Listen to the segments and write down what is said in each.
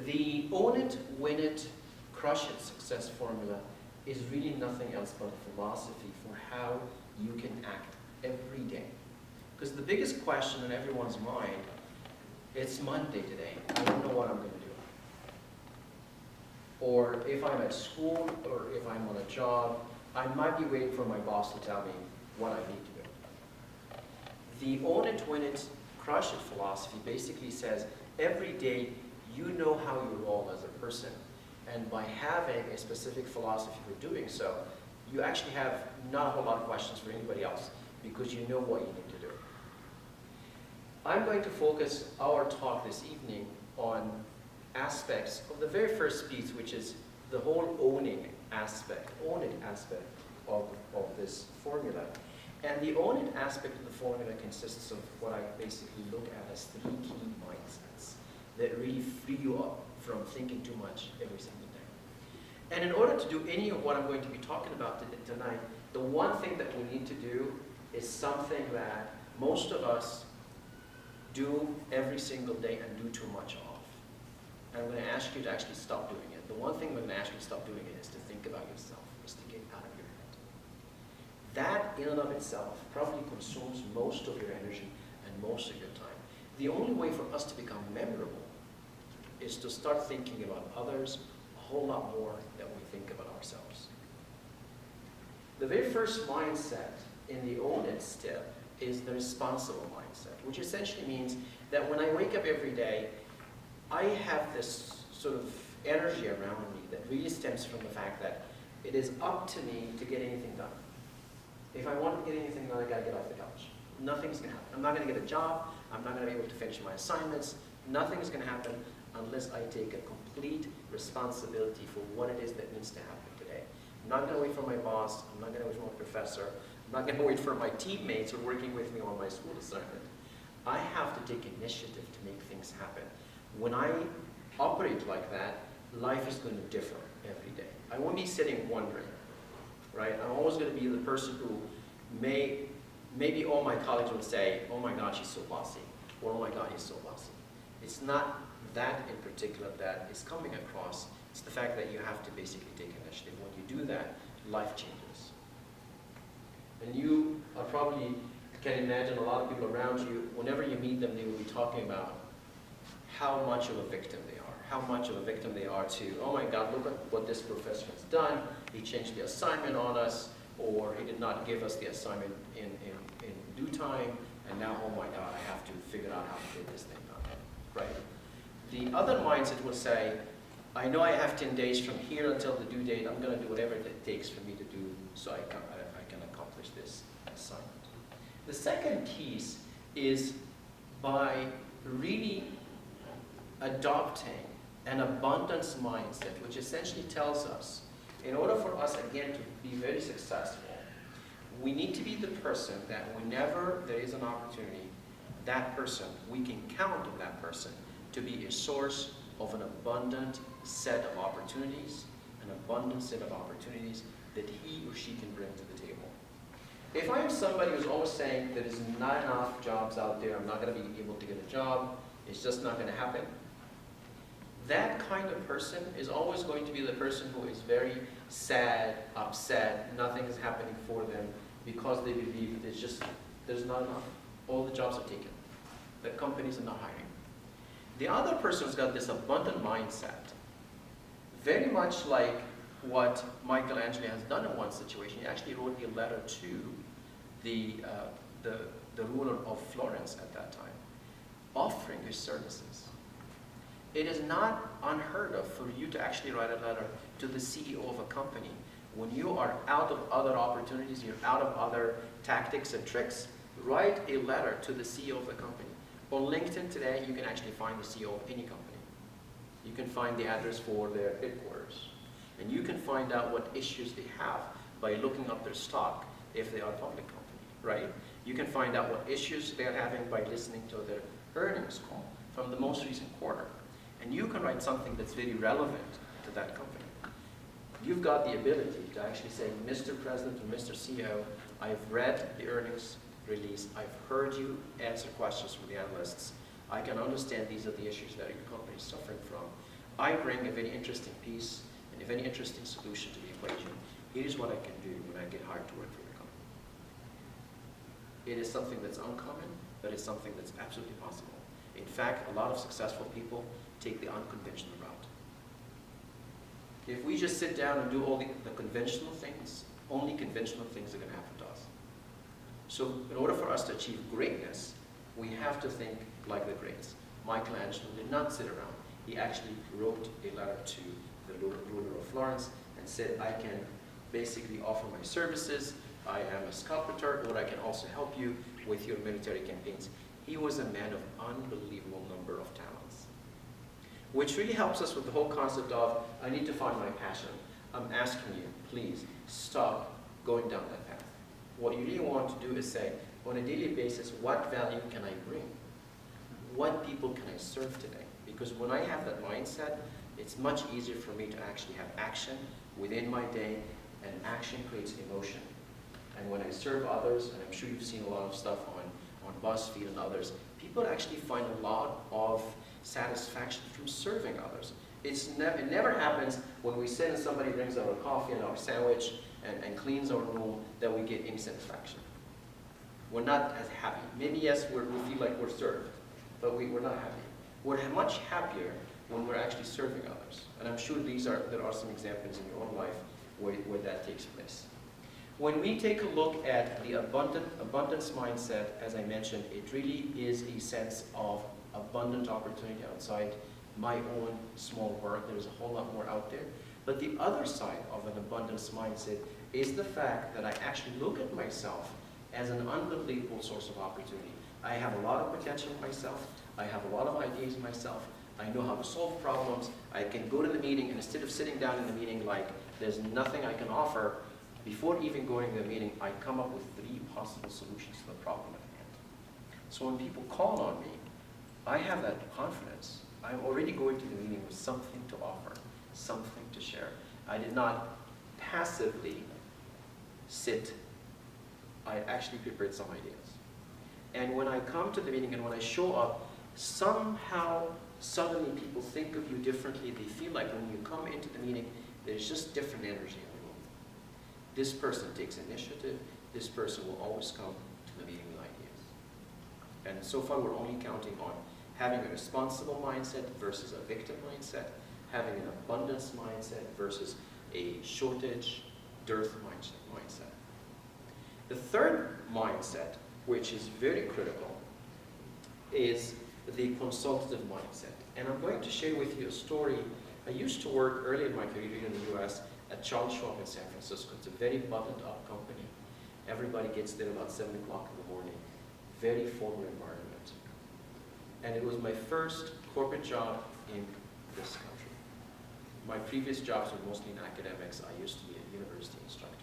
The own it, win it, crush it success formula is really nothing else but a philosophy for how you can act every day. Because the biggest question in everyone's mind, it's Monday today, I don't know what I'm going to do. Or if I'm at school, or if I'm on a job, I might be waiting for my boss to tell me what I need to do. The own it, win it, crush it philosophy basically says every day you know how you roll as a person. And by having a specific philosophy for doing so, you actually have not a whole lot of questions for anybody else because you know what you need to do. I'm going to focus our talk this evening on aspects of the very first piece, which is the whole owning aspect, own it aspect of this formula. And the own it aspect of the formula consists of what I basically look at as 3 key mindsets that really free you up from thinking too much every single day. And in order to do any of what I'm going to be talking about tonight, the one thing that we need to do is something that most of us do every single day and do too much of. And I'm going to ask you to actually stop doing it. The one thing we're going to ask you to stop doing it is to think about yourself, is to get out of your head. That in and of itself probably consumes most of your energy and most of your time. The only way for us to become memorable is to start thinking about others a whole lot more than we think about ourselves. The very first mindset in the own it step is the responsible mindset, which essentially means that when I wake up every day, I have this sort of energy around me that really stems from the fact that it is up to me to get anything done. If I want to get anything done, I gotta get off the couch. Nothing's gonna happen. I'm not gonna get a job. I'm not gonna be able to finish my assignments. Nothing's gonna happen unless I take a complete responsibility for what it is that needs to happen today. I'm not gonna wait for my boss. I'm not gonna wait for my professor. I'm not gonna wait for my teammates who are working with me on my school assignment. I have to take initiative to make things happen. When I operate like that, life is going to differ every day. I won't be sitting wondering, right? I'm always going to be the person who maybe all my colleagues would say, oh my God, she's so bossy, or oh my God, he's so bossy. It's not that in particular that is coming across. It's the fact that you have to basically take initiative. When you do that, life changes. And you are probably can imagine a lot of people around you, whenever you meet them, they will be talking about how much of a victim they are, how much of a victim they are to, oh my God, look at what this professor has done. He changed the assignment on us, or he did not give us the assignment in due time, and now, oh my God, I have to figure out how to get this thing done, right? The other mindset will say, I know I have 10 days from here until the due date. I'm going to do whatever it takes for me to do so I can accomplish this assignment. The second piece is by really adopting an abundance mindset, which essentially tells us, in order for us, again, to be very successful, we need to be the person that whenever there is an opportunity, that person, we can count on that person to be a source of an abundant set of opportunities, an abundant set of opportunities that he or she can bring to the table. If I am somebody who's always saying there is not enough jobs out there, I'm not going to be able to get a job, it's just not going to happen, that kind of person is always going to be the person who is very sad, upset, nothing is happening for them because they believe there's not enough. All the jobs are taken. The companies are not hiring. The other person who's got this abundant mindset, very much like what Michelangelo has done in one situation. He actually wrote a letter to the ruler of Florence at that time, offering his services. It is not unheard of for you to actually write a letter to the CEO of a company. When you are out of other opportunities, you're out of other tactics and tricks, write a letter to the CEO of the company. On LinkedIn today, you can actually find the CEO of any company. You can find the address for their headquarters. And you can find out what issues they have by looking up their stock if they are a public company, right? You can find out what issues they're having by listening to their earnings call from the most recent quarter. And you can write something that's very relevant to that company. You've got the ability to actually say, Mr. President or Mr. CEO, I've read the earnings release. I've heard you answer questions from the analysts. I can understand these are the issues that your company is suffering from. I bring a very interesting piece and a very interesting solution to the equation. Here is what I can do when I get hired to work for your company. It is something that's uncommon, but it's something that's absolutely possible. In fact, a lot of successful people take the unconventional route. If we just sit down and do all the conventional things, only conventional things are going to happen to us. So in order for us to achieve greatness, we have to think like the greats. Michelangelo did not sit around. He actually wrote a letter to the ruler of Florence and said, I can basically offer my services. I am a sculptor, but I can also help you with your military campaigns. He was a man of unbelievable number of talents, which really helps us with the whole concept of, I need to find my passion. I'm asking you, please, stop going down that path. What you really want to do is say, on a daily basis, what value can I bring? What people can I serve today? Because when I have that mindset, it's much easier for me to actually have action within my day, and action creates emotion. And when I serve others, and I'm sure you've seen a lot of stuff on BuzzFeed and others, people actually find a lot of satisfaction from serving others. It never happens when we sit and somebody brings our coffee and our sandwich and cleans our room that we get any satisfaction. We're not as happy. Maybe yes, we feel like we're served, but we're not happy. We're much happier when we're actually serving others. And I'm sure there are some examples in your own life where that takes place. When we take a look at the abundance mindset, as I mentioned, it really is a sense of abundant opportunity outside my own small work. There's a whole lot more out there. But the other side of an abundance mindset is the fact that I actually look at myself as an unbelievable source of opportunity. I have a lot of potential in myself. I have a lot of ideas in myself. I know how to solve problems. I can go to the meeting, and instead of sitting down in the meeting like there's nothing I can offer, before even going to the meeting, I come up with 3 possible solutions to the problem at hand. So when people call on me, I have that confidence. I'm already going to the meeting with something to offer, something to share. I did not passively sit. I actually prepared some ideas. And when I come to the meeting and when I show up, somehow, suddenly people think of you differently. They feel like when you come into the meeting, there's just different energy in the room. This person takes initiative. This person will always come to the meeting with ideas. And so far, we're only counting on having a responsible mindset versus a victim mindset, having an abundance mindset versus a shortage, dearth mindset. The third mindset, which is very critical, is the consultative mindset. And I'm going to share with you a story. I used to work early in my career in the US at Charles Schwab in San Francisco. It's a very buttoned up company. Everybody gets there about 7 o'clock in the morning. Very formal environment. And it was my first corporate job in this country. My previous jobs were mostly in academics. I used to be a university instructor.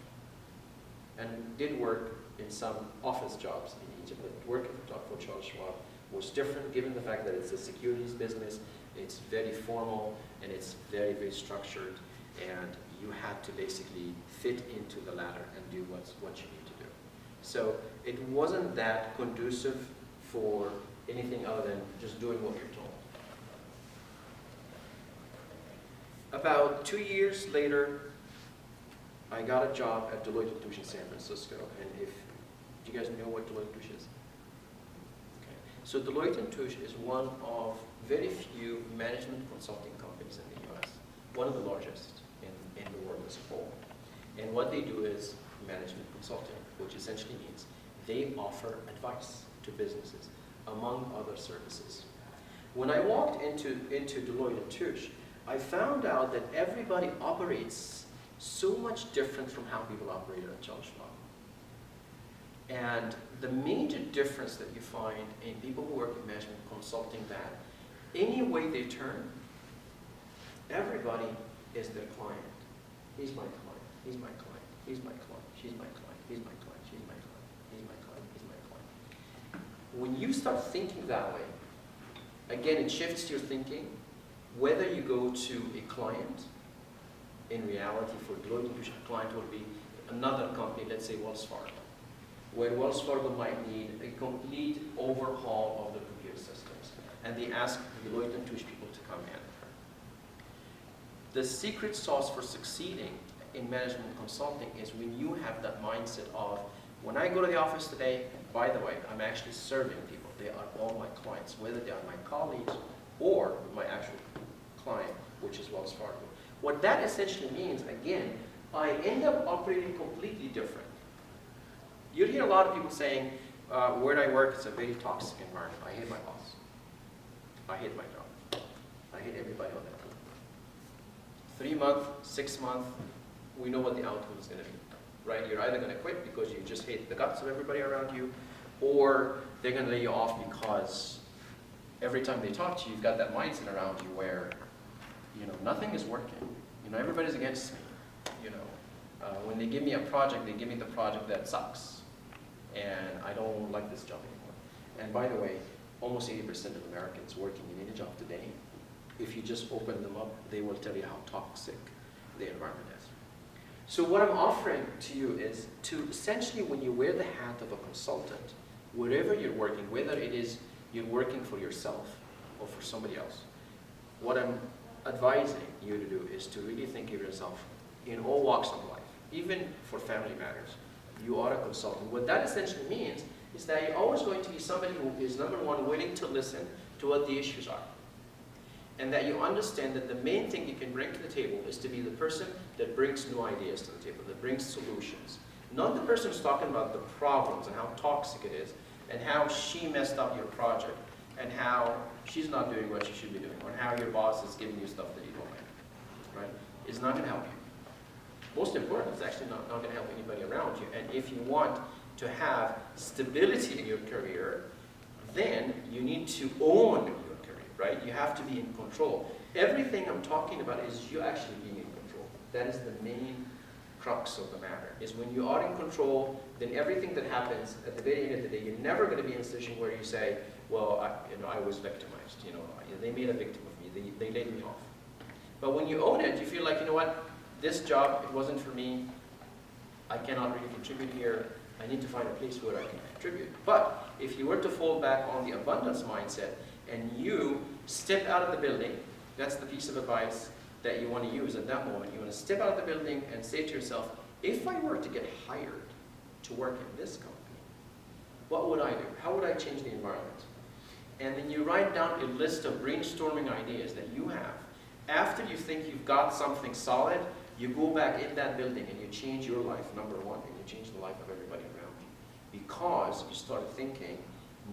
And did work in some office jobs in Egypt, but working for Charles Schwab was different given the fact that it's a securities business, it's very formal, and it's very, very structured, and you had to basically fit into the ladder and do what you need to do. So it wasn't that conducive for anything other than just doing what you're told. About 2 years later, I got a job at Deloitte & Touche in San Francisco, and do you guys know what Deloitte & Touche is? Okay. So Deloitte & Touche is one of very few management consulting companies in the US, one of the largest in the world as a whole. And what they do is management consulting, which essentially means they offer advice to businesses, among other services. When I walked into Deloitte & Touche, I found out that everybody operates so much different from how people operated at Charles Schwab. And the major difference that you find in people who work in management consulting, that any way they turn, everybody is their client. He's my client, he's my client, he's my client, she's my client, he's my client, she's my client, he's my client, he's my client. When you start thinking that way, again, it shifts your thinking. Whether you go to a client, in reality for Deloitte & Touche, a client would be another company, let's say Wells Fargo, where Wells Fargo might need a complete overhaul of the computer systems. And they ask Deloitte & Touche people to come in. The secret sauce for succeeding in management consulting is when you have that mindset of, when I go to the office today, by the way, I'm actually serving people. They are all my clients, whether they are my colleagues or my actual client, which is Wells Fargo. What that essentially means, again, I end up operating completely different. You'll hear a lot of people saying, where I work is a very toxic environment. I hate my boss. I hate my job. I hate everybody on that team. 3 months, 6 months, we know what the outcome is going to be, right? You're either going to quit because you just hate the guts of everybody around you, or they're going to lay you off because every time they talk to you, you've got that mindset around you where, you know, nothing is working. You know, everybody's against me. You know, when they give me a project, they give me the project that sucks, and I don't like this job anymore. And by the way, almost 80% of Americans working in any job today, if you just open them up, they will tell you how toxic the environment is. So what I'm offering to you is to essentially, when you wear the hat of a consultant, wherever you're working, whether it is you're working for yourself or for somebody else, what I'm advising you to do is to really think of yourself in all walks of life, even for family matters. You are a consultant. What that essentially means is that you're always going to be somebody who is, number one, willing to listen to what the issues are. And that you understand that the main thing you can bring to the table is to be the person that brings new ideas to the table, that brings solutions. Not the person who's talking about the problems and how toxic it is, and how she messed up your project, and how she's not doing what she should be doing, or how your boss is giving you stuff that you don't like, right? It's not going to help you. Most important, it's actually not going to help anybody around you. And if you want to have stability in your career, then you need to own your career, right? You have to be in control. Everything I'm talking about is you actually being in control. That is the main crux of the matter, is when you are in control, then everything that happens at the very end of the day, you're never going to be in a position where you say, well, I was victimized, they made a victim of me, they laid me off. But when you own it, you feel like, you know what, this job, it wasn't for me, I cannot really contribute here, I need to find a place where I can contribute. But if you were to fall back on the abundance mindset and you step out of the building, that's the piece of advice that you want to use at that moment. You want to step out of the building and say to yourself, if I were to get hired to work in this company, what would I do? How would I change the environment? And then you write down a list of brainstorming ideas that you have. After you think you've got something solid, you go back in that building and you change your life, number one, and you change the life of everybody around you. Because you started thinking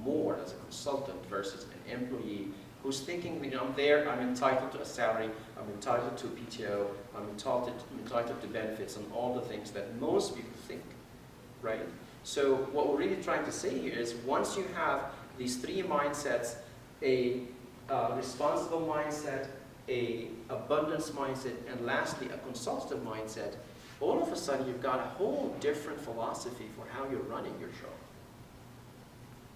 more as a consultant versus an employee who's thinking, I'm there, I'm entitled to a salary, I'm entitled to a PTO, I'm entitled to benefits and all the things that most people think, right? So what we're really trying to say here is once you have these three mindsets, a responsible mindset, a abundance mindset, and lastly, a consultative mindset, all of a sudden you've got a whole different philosophy for how you're running your show.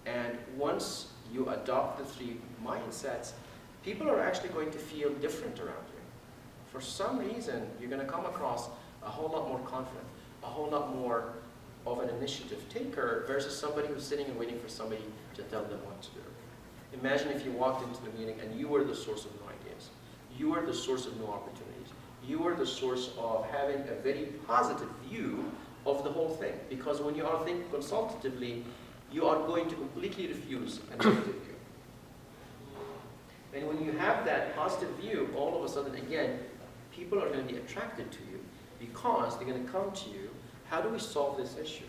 And once you adopt the three mindsets, people are actually going to feel different around you. For some reason, you're going to come across a whole lot more confident, a whole lot more of an initiative taker versus somebody who's sitting and waiting for somebody to tell them what to do. Imagine if you walked into the meeting and you were the source of new ideas. You were the source of new opportunities. You were the source of having a very positive view of the whole thing. Because when you are thinking consultatively, you are going to completely refuse a negative view. And when you have that positive view, all of a sudden, again, people are going to be attracted to you because they're going to come to you. How do we solve this issue?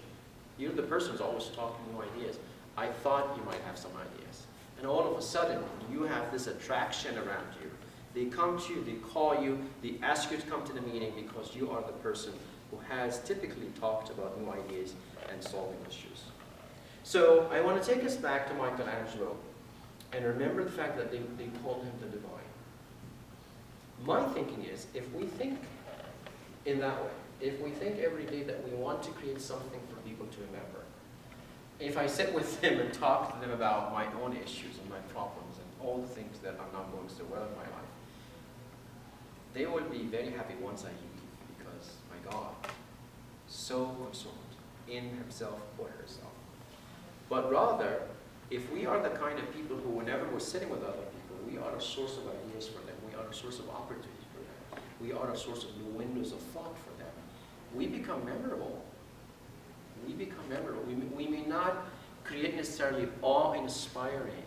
You're the person who's always talking new ideas. I thought you might have some ideas. And all of a sudden, you have this attraction around you. They come to you, they call you, they ask you to come to the meeting because you are the person who has typically talked about new ideas and solving issues. So I want to take us back to Michelangelo and remember the fact that they called him the divine. My thinking is, if we think in that way, if we think every day that we want to create something for people to remember, if I sit with them and talk to them about my own issues and my problems and all the things that are not going so well in my life, they will be very happy once I leave because, my God, so consumed in himself or herself. But rather, if we are the kind of people who, whenever we're sitting with other people, we are a source of ideas for them, we are a source of opportunities for them, We are a source of new windows of thought for them. We become memorable. We become memorable. We may not create necessarily awe-inspiring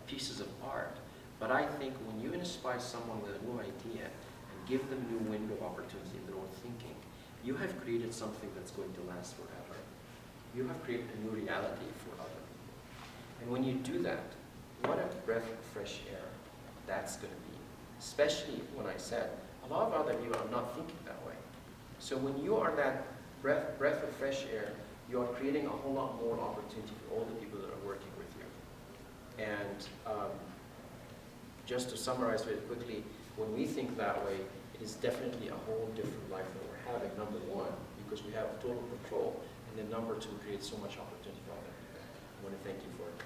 pieces of art, but I think when you inspire someone with a new idea and give them new window opportunity in their own thinking, you have created something that's going to last forever. You have created a new reality for others. And when you do that, what a breath of fresh air that's going to be. Especially when I said, a lot of other people are not thinking that way. So when you are that breath of fresh air, you are creating a whole lot more opportunity for all the people that are working with you. And just to summarize very quickly, when we think that way, it is definitely a whole different life that we're having, number one, because we have total control, and then number two, create so much opportunity for other people. I want to thank you for it.